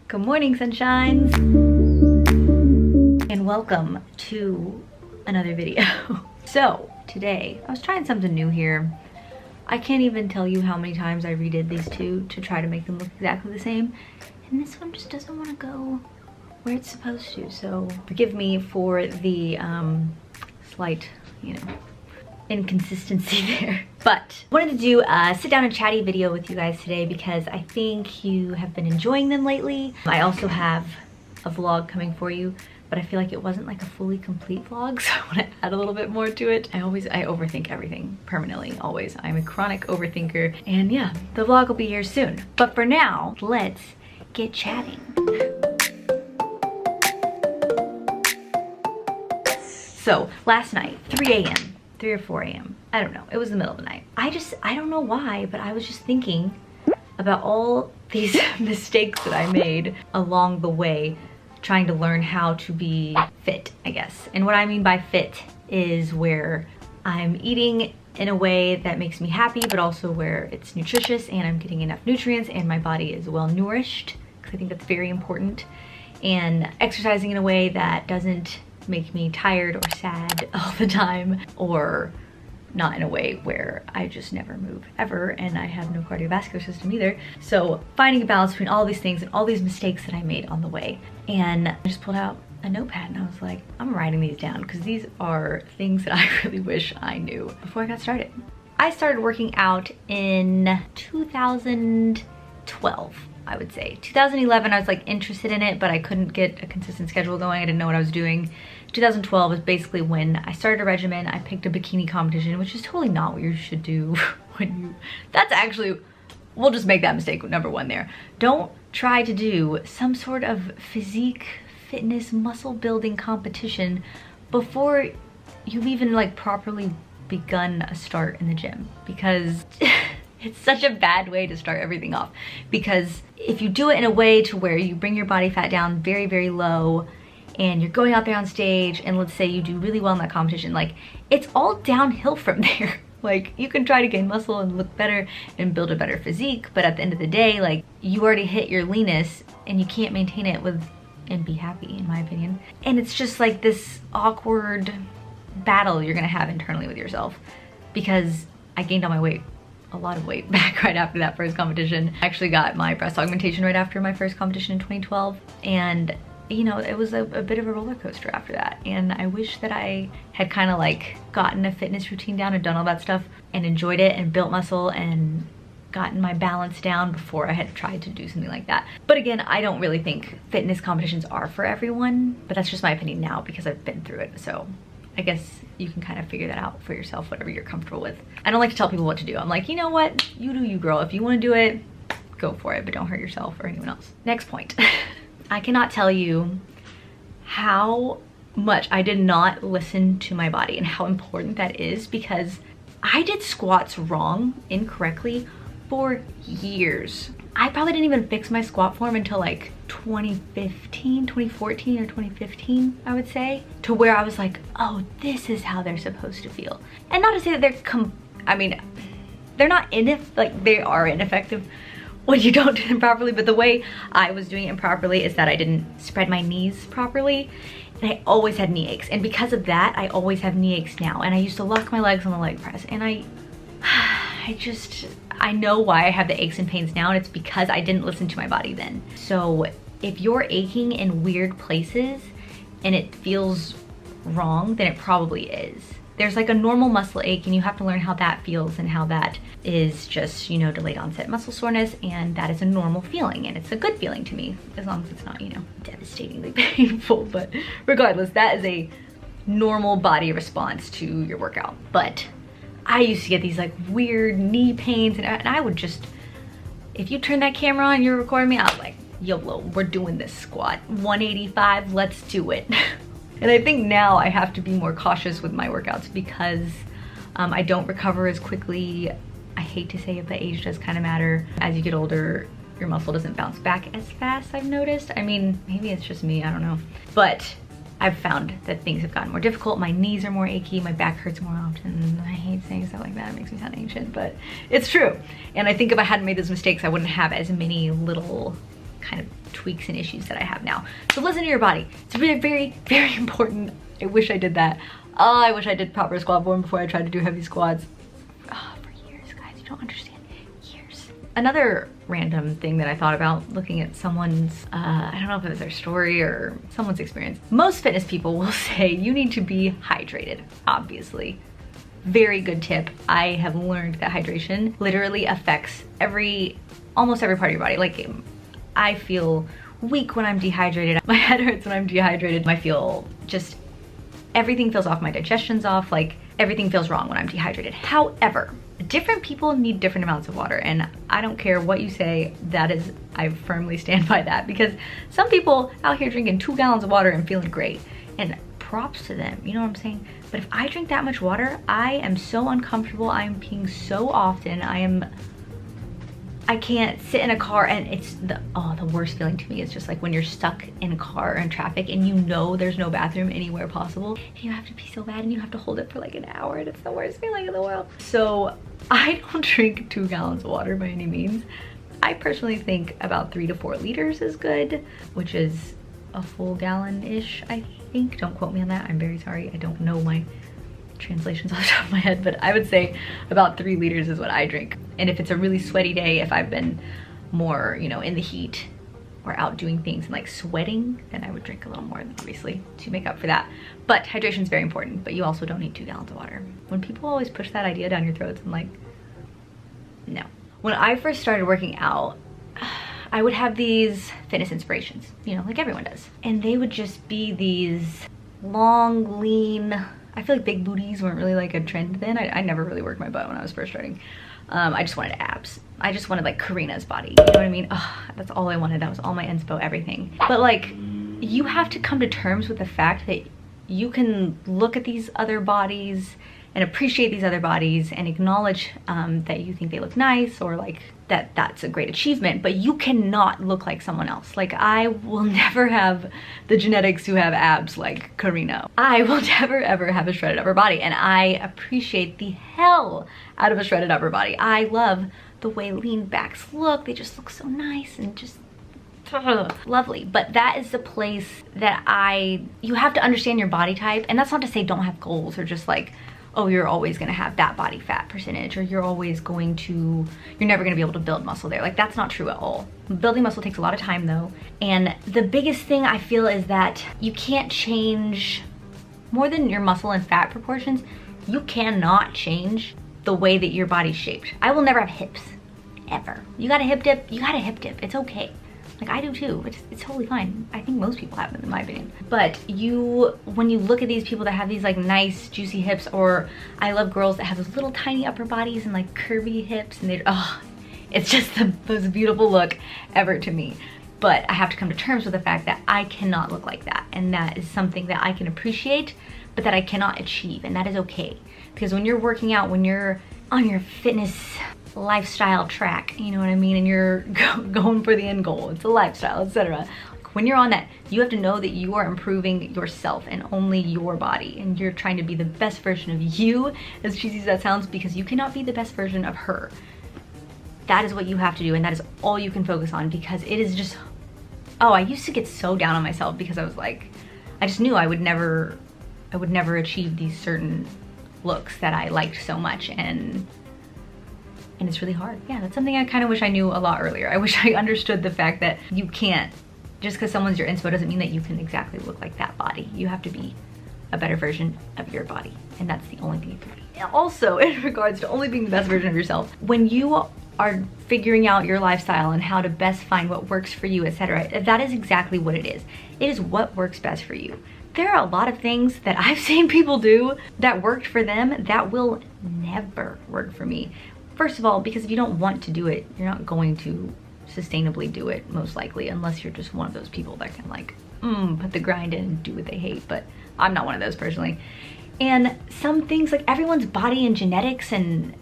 Good morning, sunshines, and welcome to another video. So today I was trying something new here. I can't even tell you how many times I redid these two to try to make them look exactly the same, and this one just doesn't want to go where it's supposed to, so forgive me for the slight, inconsistency there. But I wanted to do a sit down and chatty video with you guys today because I think you have been enjoying them lately. I also have a vlog coming for you, but I feel like it wasn't like a fully complete vlog, so I want to add a little bit more to it. I overthink everything permanently, always. I'm a chronic overthinker, and yeah, the vlog will be here soon. But for now, let's get chatting. So last night, 3 a.m. 3 or 4 a.m. I don't know. It was the middle of the night. I don't know why, but I was just thinking about all these mistakes that I made along the way trying to learn how to be fit, I guess. And what I mean by fit is where I'm eating in a way that makes me happy, but also where it's nutritious and I'm getting enough nutrients and my body is well nourished, because I think that's very important. And exercising in a way that doesn't make me tired or sad all the time, or not in a way where I just never move ever and I have no cardiovascular system either. So finding a balance between all these things and all these mistakes that I made on the way. And I just pulled out a notepad and I was like, I'm writing these down because these are things that I really wish I knew before I got started. I started working out in 2012. I would say 2011 I was like interested in it, but I couldn't get a consistent schedule going. I didn't know what I was doing. 2012 was basically when I started a regimen. I picked a bikini competition, which is totally not what you should do when you, that's actually, we'll just make that mistake number one there. Don't try to do some sort of physique, fitness, muscle building competition before you've even like properly begun a start in the gym, because it's such a bad way to start everything off. Because if you do it in a way to where you bring your body fat down very, very low and you're going out there on stage and let's say you do really well in that competition, like it's all downhill from there. Like you can try to gain muscle and look better and build a better physique, but at the end of the day, like you already hit your leanness and you can't maintain it and be happy, in my opinion. And it's just like this awkward battle you're gonna have internally with yourself, because I gained all my weight, a lot of weight back right after that first competition. I actually got my breast augmentation right after my first competition in 2012, and it was a bit of a roller coaster after that. And I wish that I had kind of like gotten a fitness routine down and done all that stuff and enjoyed it and built muscle and gotten my balance down before I had tried to do something like that. But again, I don't really think fitness competitions are for everyone, but that's just my opinion now because I've been through it. So I guess you can kind of figure that out for yourself, whatever you're comfortable with. I don't like to tell people what to do. I'm like, you know what? You do you, girl. If you want to do it, go for it, but don't hurt yourself or anyone else. Next point. I cannot tell you how much I did not listen to my body and how important that is, because I did squats wrong, incorrectly, for years. I probably didn't even fix my squat form until like 2014 or 2015, I would say, to where I was like, oh, this is how they're supposed to feel. And not to say that they're they're not they are ineffective when you don't do them properly, but the way I was doing it improperly is that I didn't spread my knees properly, and I always had knee aches. And because of that, I always have knee aches now. And I used to lock my legs on the leg press, and I know why I have the aches and pains now, and it's because I didn't listen to my body then. So if you're aching in weird places and it feels wrong, then it probably is. There's like a normal muscle ache, and you have to learn how that feels and how that is just, delayed onset muscle soreness, and that is a normal feeling, and it's a good feeling to me, as long as it's not, devastatingly painful. But regardless, that is a normal body response to your workout. But I used to get these like weird knee pains, and I would just, if you turn that camera on and you're recording me, I was like, YOLO, we're doing this squat. 185, let's do it. And I think now I have to be more cautious with my workouts because I don't recover as quickly. I hate to say it, but age does kind of matter. As you get older, your muscle doesn't bounce back as fast, I've noticed. I mean, maybe it's just me, I don't know. But I've found that things have gotten more difficult. My knees are more achy, my back hurts more often. I hate saying stuff like that, it makes me sound ancient, but it's true. And I think if I hadn't made those mistakes, I wouldn't have as many little kind of tweaks and issues that I have now. So listen to your body. It's really very, very important. I wish I did that. Oh, I wish I did proper squat form before I tried to do heavy squats. Oh, for years, guys, you don't understand. Years. Another random thing that I thought about looking at someone's, I don't know if it was their story or someone's experience. Most fitness people will say you need to be hydrated, obviously. Very good tip. I have learned that hydration literally affects almost every part of your body. Like, I feel weak when I'm dehydrated. My head hurts when I'm dehydrated. I feel just, everything feels off. My digestion's off. Like, everything feels wrong when I'm dehydrated. However, different people need different amounts of water, and I don't care what you say, I firmly stand by that, because some people out here drinking 2 gallons of water and feeling great, and props to them, you know what I'm saying? But if I drink that much water, I am so uncomfortable. I am peeing so often. I can't sit in a car, and it's the worst feeling to me is just like when you're stuck in a car or in traffic and you know there's no bathroom anywhere possible and you have to pee so bad and you have to hold it for like an hour, and it's the worst feeling in the world. So I don't drink 2 gallons of water by any means. I personally think about 3 to 4 liters is good, which is a full gallon-ish, I think. Don't quote me on that. I'm very sorry. I don't know my translations off the top of my head, but I would say about 3 liters is what I drink. And if it's a really sweaty day, if I've been more, you know, in the heat or out doing things and like sweating, then I would drink a little more, obviously, to make up for that. But hydration is very important, but you also don't need 2 gallons of water. When people always push that idea down your throats, I'm like, no. When I first started working out, I would have these fitness inspirations, you know, like everyone does. And they would just be these long, lean, I feel like big booties weren't really like a trend then. I never really worked my butt when I was first starting. I just wanted abs. I just wanted like Karina's body, you know what I mean? Oh, that's all I wanted. That was all my inspo, everything. But like, you have to come to terms with the fact that you can look at these other bodies and appreciate these other bodies and acknowledge that you think they look nice, or like that's a great achievement, but you cannot look like someone else. Like, I will never have the genetics to have abs like Karina. I will never ever have a shredded upper body, and I appreciate the hell out of a shredded upper body. I love the way lean backs look. They just look so nice and just lovely. But that is the place that you have to understand your body type. And that's not to say don't have goals, or just like, oh, you're always gonna have that body fat percentage, or you're never gonna be able to build muscle there. Like, that's not true at all. Building muscle takes a lot of time though. And the biggest thing I feel is that you can't change more than your muscle and fat proportions. You cannot change the way that your body's shaped. I will never have hips, ever. You got a hip dip, you got a hip dip. It's okay. Like, I do too. It's totally fine. I think most people have them, in my opinion. But when you look at these people that have these like nice juicy hips, or I love girls that have those little tiny upper bodies and like curvy hips, and it's just the most beautiful look ever to me. But I have to come to terms with the fact that I cannot look like that, and that is something that I can appreciate, but that I cannot achieve, and that is okay. Because when you're working out, when you're on your fitness lifestyle track, you know what I mean, and you're going for the end goal, it's a lifestyle, etc. Like, when you're on that, you have to know that you are improving yourself and only your body, and you're trying to be the best version of you, as cheesy as that sounds, because you cannot be the best version of her. That is what you have to do, and that is all you can focus on, because it is just, I used to get so down on myself because I was like, I just knew I would never achieve these certain looks that I liked so much, and it's really hard. Yeah, that's something I kind of wish I knew a lot earlier. I wish I understood the fact that you can't, just because someone's your inspo doesn't mean that you can exactly look like that body. You have to be a better version of your body, and that's the only thing you can be. Also, in regards to only being the best version of yourself, when you are figuring out your lifestyle and how to best find what works for you, etc., that is exactly what it is. It is what works best for you. There are a lot of things that I've seen people do that worked for them that will never work for me. First of all, because if you don't want to do it, you're not going to sustainably do it, most likely, unless you're just one of those people that can like, put the grind in and do what they hate. But I'm not one of those personally. And some things, like everyone's body and genetics and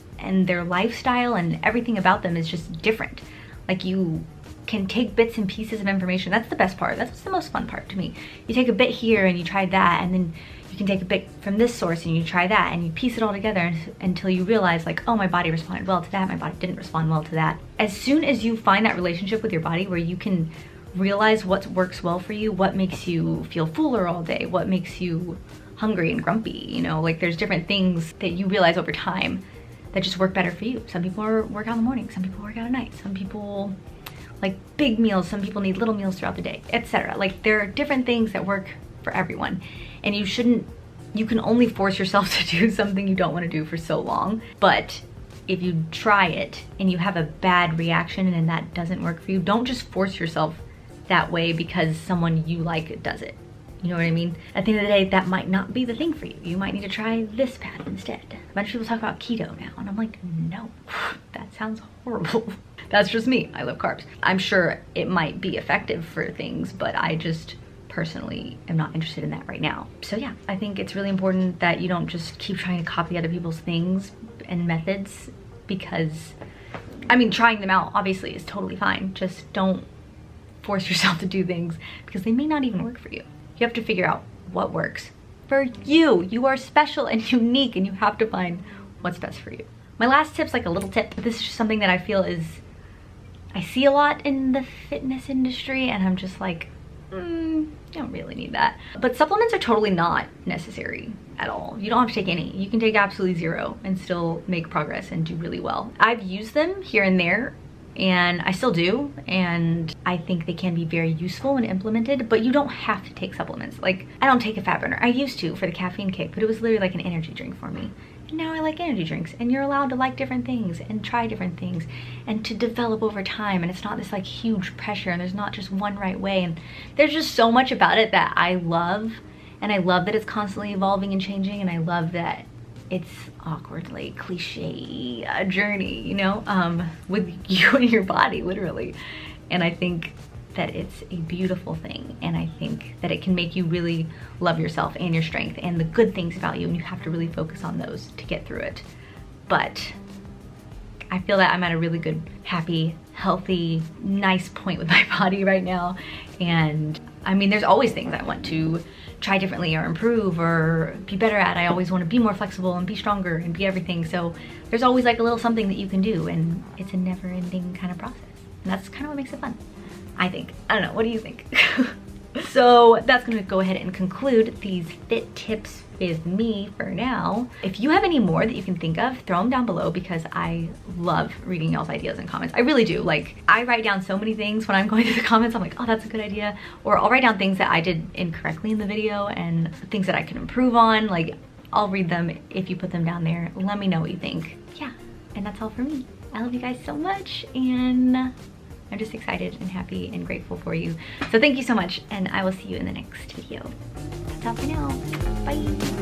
their lifestyle and everything about them is just different. Like, you can take bits and pieces of information. That's the best part. That's the most fun part to me. You take a bit here and you try that, and then you can take a bit from this source and you try that, and you piece it all together until you realize like, oh, my body responded well to that, my body didn't respond well to that. As soon as you find that relationship with your body where you can realize what works well for you, what makes you feel fuller all day, what makes you hungry and grumpy, you know, like there's different things that you realize over time that just work better for you. Some people work out in the morning, some people work out at night, some people like big meals, some people need little meals throughout the day, etc. Like there are different things that work for everyone, and you can only force yourself to do something you don't want to do for so long. But if you try it and you have a bad reaction and that doesn't work for you, don't just force yourself that way because someone you like does it. You know what I mean? At the end of the day, that might not be the thing for you. You might need to try this path instead. A bunch of people talk about keto now, and I'm like, no, that sounds horrible. That's just me. I love carbs. I'm sure it might be effective for things, but I just personally am not interested in that right now. So yeah, I think it's really important that you don't just keep trying to copy other people's things and methods, because, I mean, trying them out obviously is totally fine. Just don't force yourself to do things because they may not even work for you. You have to figure out what works for you. You are special and unique, and you have to find what's best for you. My last tip's like a little tip. This is just something that I feel I see a lot in the fitness industry, and I'm just like, I don't really need that. But supplements are totally not necessary at all. You don't have to take any. You can take absolutely zero and still make progress and do really well. I've used them here and there, and I still do, and I think they can be very useful when implemented, but you don't have to take supplements. Like, I don't take a fat burner. I used to for the caffeine kick, but it was literally like an energy drink for me. And now I like energy drinks, and you're allowed to like different things and try different things and to develop over time, and it's not this like huge pressure, and there's not just one right way, and there's just so much about it that I love, and I love that it's constantly evolving and changing, and I love that it's awkwardly cliche a journey, you know, with you and your body, literally. And I think that it's a beautiful thing, and I think that it can make you really love yourself and your strength and the good things about you, and you have to really focus on those to get through it. But I feel that I'm at a really good, happy, healthy, nice point with my body right now. And I mean, there's always things I want to try differently or improve or be better at. I always want to be more flexible and be stronger and be everything. So there's always like a little something that you can do, and it's a never-ending kind of process. And that's kind of what makes it fun, I think. I don't know, what do you think? So that's gonna go ahead and conclude these fit tips with me for now. If you have any more that you can think of, throw them down below, because I love reading y'all's ideas and comments. I really do. Like, I write down so many things when I'm going through the comments. I'm like, oh, that's a good idea. Or I'll write down things that I did incorrectly in the video and things that I can improve on. Like, I'll read them if you put them down there. Let me know what you think. Yeah, and that's all for me. I love you guys so much, and I'm just excited and happy and grateful for you. So thank you so much, and I will see you in the next video. That's all for now. Bye.